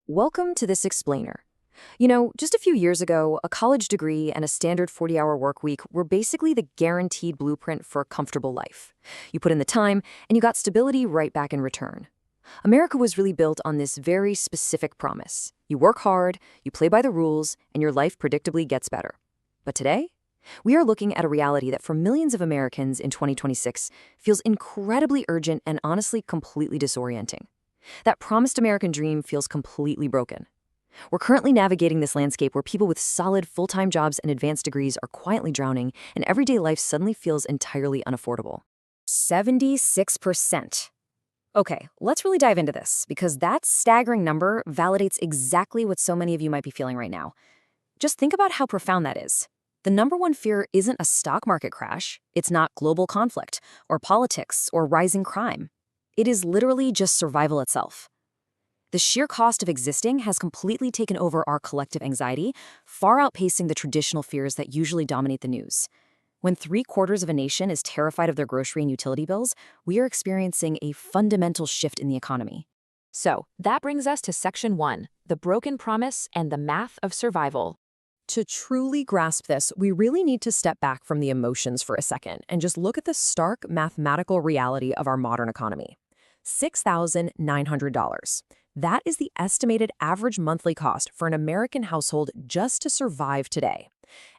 Welcome to this explainer. Just a few years ago, a college degree and a standard 40-hour work week were basically the guaranteed blueprint for a comfortable life. You put in the time, and you got stability right back in return. America was really built on this very specific promise. You work hard, you play by the rules, and your life predictably gets better. But today, we are looking at a reality that for millions of Americans in 2026 feels incredibly urgent and honestly completely disorienting. That promised American dream feels completely broken. We're currently navigating this landscape where people with solid full-time jobs and advanced degrees are quietly drowning, and everyday life suddenly feels entirely unaffordable. 76%. Okay, let's really dive into this, because that staggering number validates exactly what so many of you might be feeling right now. Just think about how profound that is. The number one fear isn't a stock market crash, it's not global conflict, or politics, or rising crime. It is literally just survival itself. The sheer cost of existing has completely taken over our collective anxiety, far outpacing the traditional fears that usually dominate the news. When 3/4 of a nation is terrified of their grocery and utility bills, we are experiencing a fundamental shift in the economy. So, that brings us to Section 1, the broken promise and the math of survival. To truly grasp this, we really need to step back from the emotions for a second and just look at the stark mathematical reality of our modern economy. $6,900. That is the estimated average monthly cost for an American household just to survive today.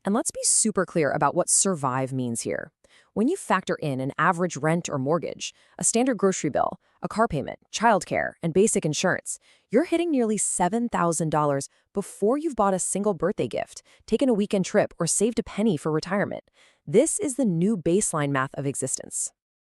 And let's be super clear about what survive means here. When you factor in an average rent or mortgage, a standard grocery bill, a car payment, childcare, and basic insurance, you're hitting nearly $7,000 before you've bought a single birthday gift, taken a weekend trip, or saved a penny for retirement. This is the new baseline math of existence.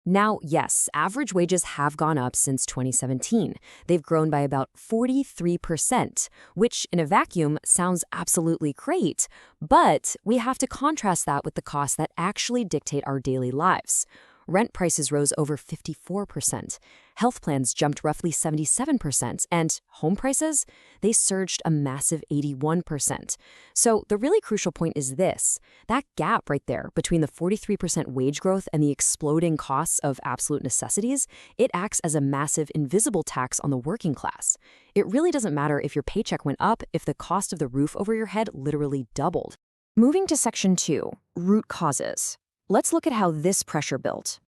Now, yes, average wages have gone up since 2017. They've grown by about 43%, which in a vacuum sounds absolutely great. But we have to contrast that with the costs that actually dictate our daily lives. Rent prices rose over 54%. Health plans jumped roughly 77%. And home prices? They surged a massive 81%. So the really crucial point is this. That gap right there between the 43% wage growth and the exploding costs of absolute necessities, it acts as a massive invisible tax on the working class. It really doesn't matter if your paycheck went up if the cost of the roof over your head literally doubled. Moving to Section 2, root causes. Let's look at how this pressure built.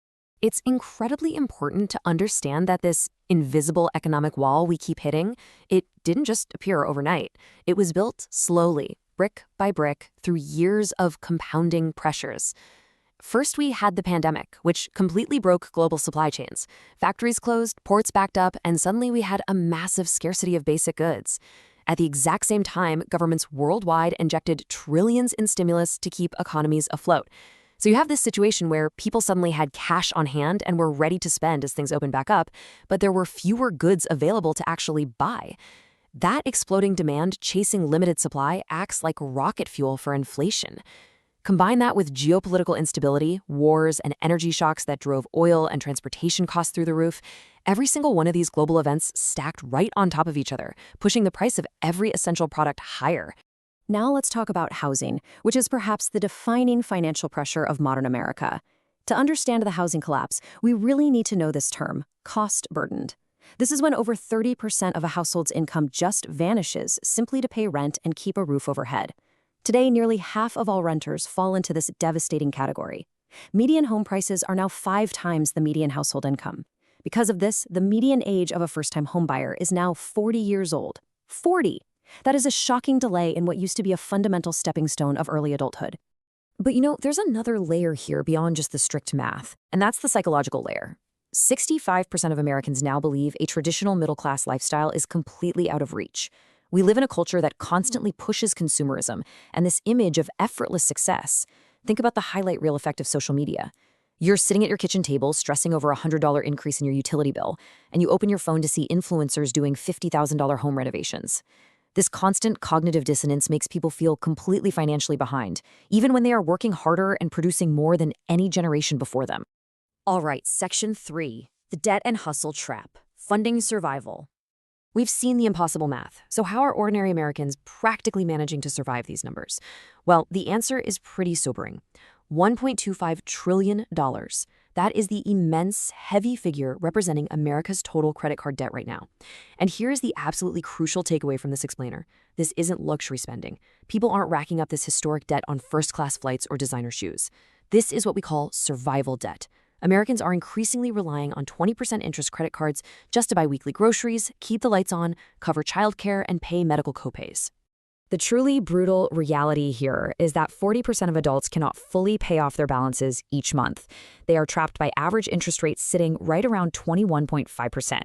It's incredibly important to understand that this invisible economic wall we keep hitting, it didn't just appear overnight. It was built slowly, brick by brick, through years of compounding pressures. First, we had the pandemic, which completely broke global supply chains. Factories closed, ports backed up, and suddenly we had a massive scarcity of basic goods. At the exact same time, governments worldwide injected trillions in stimulus to keep economies afloat. So you have this situation where people suddenly had cash on hand and were ready to spend as things opened back up, but there were fewer goods available to actually buy. That exploding demand chasing limited supply acts like rocket fuel for inflation. Combine that with geopolitical instability, wars, and energy shocks that drove oil and transportation costs through the roof. Every single one of these global events stacked right on top of each other, pushing the price of every essential product higher. Now let's talk about housing, which is perhaps the defining financial pressure of modern America. To understand the housing collapse, we really need to know this term, cost-burdened. This is when over 30% of a household's income just vanishes simply to pay rent and keep a roof overhead. Today, nearly half of all renters fall into this devastating category. Median home prices are now 5 times the median household income. Because of this, the median age of a first-time homebuyer is now 40 years old. 40! That is a shocking delay in what used to be a fundamental stepping stone of early adulthood. But there's another layer here beyond just the strict math, and that's the psychological layer. 65% of Americans now believe a traditional middle-class lifestyle is completely out of reach. We live in a culture that constantly pushes consumerism and this image of effortless success. Think about the highlight reel effect of social media. You're sitting at your kitchen table stressing over a $100 increase in your utility bill, and you open your phone to see influencers doing $50,000 home renovations. This constant cognitive dissonance makes people feel completely financially behind, even when they are working harder and producing more than any generation before them. All right, Section 3, the debt and hustle trap, funding survival. We've seen the impossible math, so how are ordinary Americans practically managing to survive these numbers? Well, the answer is pretty sobering. $1.25 trillion. That is the immense, heavy figure representing America's total credit card debt right now. And here's the absolutely crucial takeaway from this explainer. This isn't luxury spending. People aren't racking up this historic debt on first-class flights or designer shoes. This is what we call survival debt. Americans are increasingly relying on 20% interest credit cards just to buy weekly groceries, keep the lights on, cover childcare, and pay medical copays. The truly brutal reality here is that 40% of adults cannot fully pay off their balances each month. They are trapped by average interest rates sitting right around 21.5%.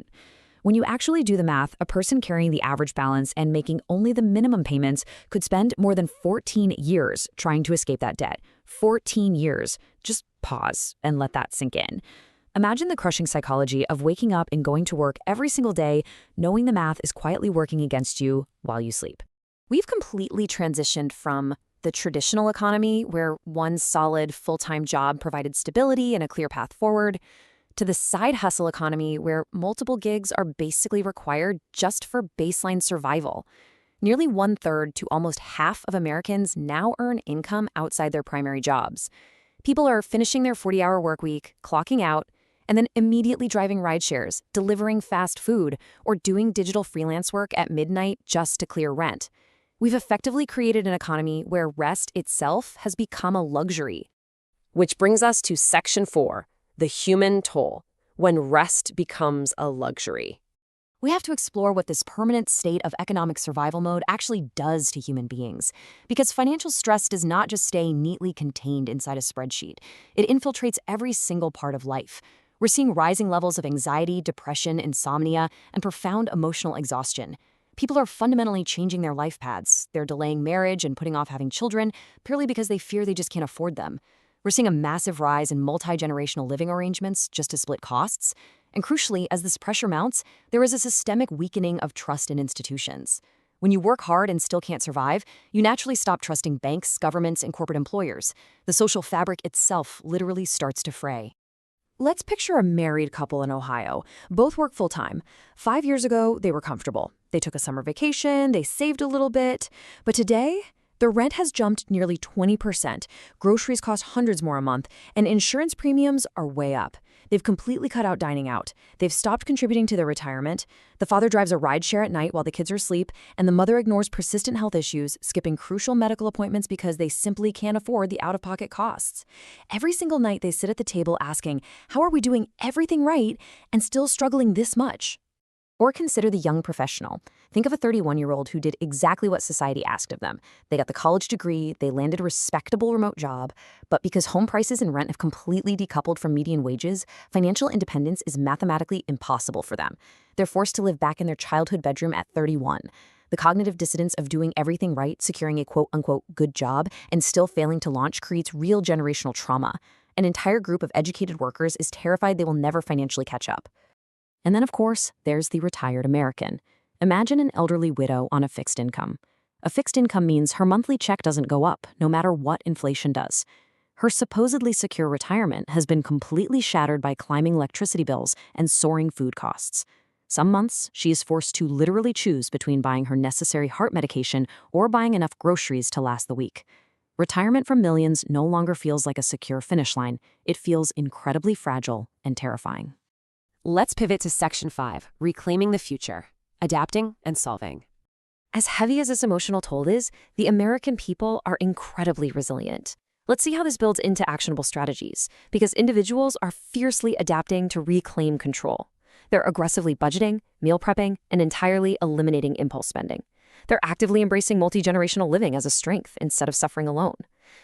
When you actually do the math, a person carrying the average balance and making only the minimum payments could spend more than 14 years trying to escape that debt. 14 years. Just pause and let that sink in. Imagine the crushing psychology of waking up and going to work every single day, knowing the math is quietly working against you while you sleep. We've completely transitioned from the traditional economy, where one solid full-time job provided stability and a clear path forward, to the side hustle economy, where multiple gigs are basically required just for baseline survival. Nearly 1/3 to almost half of Americans now earn income outside their primary jobs. People are finishing their 40-hour work week, clocking out, and then immediately driving rideshares, delivering fast food, or doing digital freelance work at midnight just to clear rent. We've effectively created an economy where rest itself has become a luxury. Which brings us to Section 4, the human toll, when rest becomes a luxury. We have to explore what this permanent state of economic survival mode actually does to human beings. Because financial stress does not just stay neatly contained inside a spreadsheet. It infiltrates every single part of life. We're seeing rising levels of anxiety, depression, insomnia, and profound emotional exhaustion. People are fundamentally changing their life paths. They're delaying marriage and putting off having children purely because they fear they just can't afford them. We're seeing a massive rise in multi-generational living arrangements just to split costs. And crucially, as this pressure mounts, there is a systemic weakening of trust in institutions. When you work hard and still can't survive, you naturally stop trusting banks, governments, and corporate employers. The social fabric itself literally starts to fray. Let's picture a married couple in Ohio. Both work full-time. 5 years ago, they were comfortable. They took a summer vacation, they saved a little bit. But today, their rent has jumped nearly 20%, groceries cost hundreds more a month, and insurance premiums are way up. They've completely cut out dining out. They've stopped contributing to their retirement. The father drives a rideshare at night while the kids are asleep, and the mother ignores persistent health issues, skipping crucial medical appointments because they simply can't afford the out-of-pocket costs. Every single night they sit at the table asking, how are we doing everything right and still struggling this much? Or consider the young professional. Think of a 31-year-old who did exactly what society asked of them. They got the college degree, they landed a respectable remote job, but because home prices and rent have completely decoupled from median wages, financial independence is mathematically impossible for them. They're forced to live back in their childhood bedroom at 31. The cognitive dissonance of doing everything right, securing a quote-unquote good job, and still failing to launch creates real generational trauma. An entire group of educated workers is terrified they will never financially catch up. And then, of course, there's the retired American. Imagine an elderly widow on a fixed income. A fixed income means her monthly check doesn't go up, no matter what inflation does. Her supposedly secure retirement has been completely shattered by climbing electricity bills and soaring food costs. Some months, she is forced to literally choose between buying her necessary heart medication or buying enough groceries to last the week. Retirement from millions no longer feels like a secure finish line. It feels incredibly fragile and terrifying. Let's pivot to Section 5, reclaiming the future, adapting and solving. As heavy as this emotional toll is, the American people are incredibly resilient. Let's see how this builds into actionable strategies, because individuals are fiercely adapting to reclaim control. They're aggressively budgeting, meal prepping, and entirely eliminating impulse spending. They're actively embracing multi-generational living as a strength instead of suffering alone.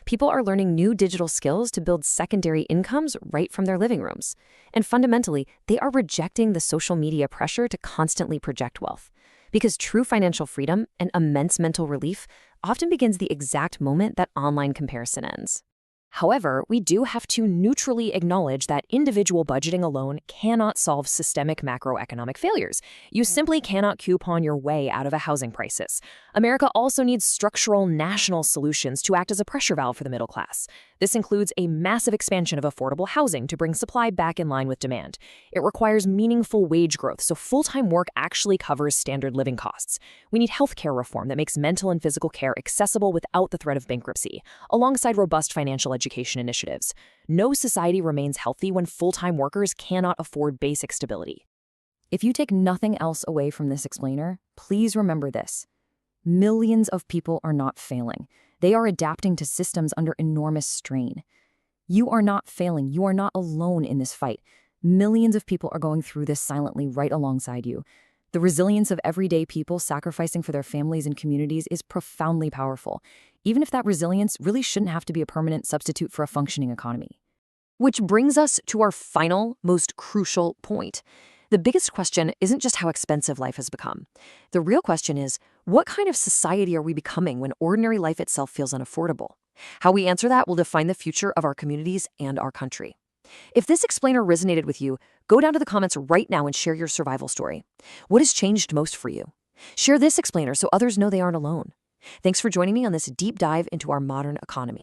People are learning new digital skills to build secondary incomes right from their living rooms. And fundamentally, they are rejecting the social media pressure to constantly project wealth. Because true financial freedom and immense mental relief often begins the exact moment that online comparison ends. However, we do have to neutrally acknowledge that individual budgeting alone cannot solve systemic macroeconomic failures. You simply cannot coupon your way out of a housing crisis. America also needs structural national solutions to act as a pressure valve for the middle class. This includes a massive expansion of affordable housing to bring supply back in line with demand. It requires meaningful wage growth so full-time work actually covers standard living costs. We need healthcare reform that makes mental and physical care accessible without the threat of bankruptcy, alongside robust financial education initiatives. No society remains healthy when full-time workers cannot afford basic stability. If you take nothing else away from this explainer, please remember this. Millions of people are not failing. They are adapting to systems under enormous strain. You are not failing. You are not alone in this fight. Millions of people are going through this silently right alongside you. The resilience of everyday people sacrificing for their families and communities is profoundly powerful, even if that resilience really shouldn't have to be a permanent substitute for a functioning economy. Which brings us to our final, most crucial point. The biggest question isn't just how expensive life has become. The real question is, what kind of society are we becoming when ordinary life itself feels unaffordable? How we answer that will define the future of our communities and our country. If this explainer resonated with you, go down to the comments right now and share your survival story. What has changed most for you? Share this explainer so others know they aren't alone. Thanks for joining me on this deep dive into our modern economy.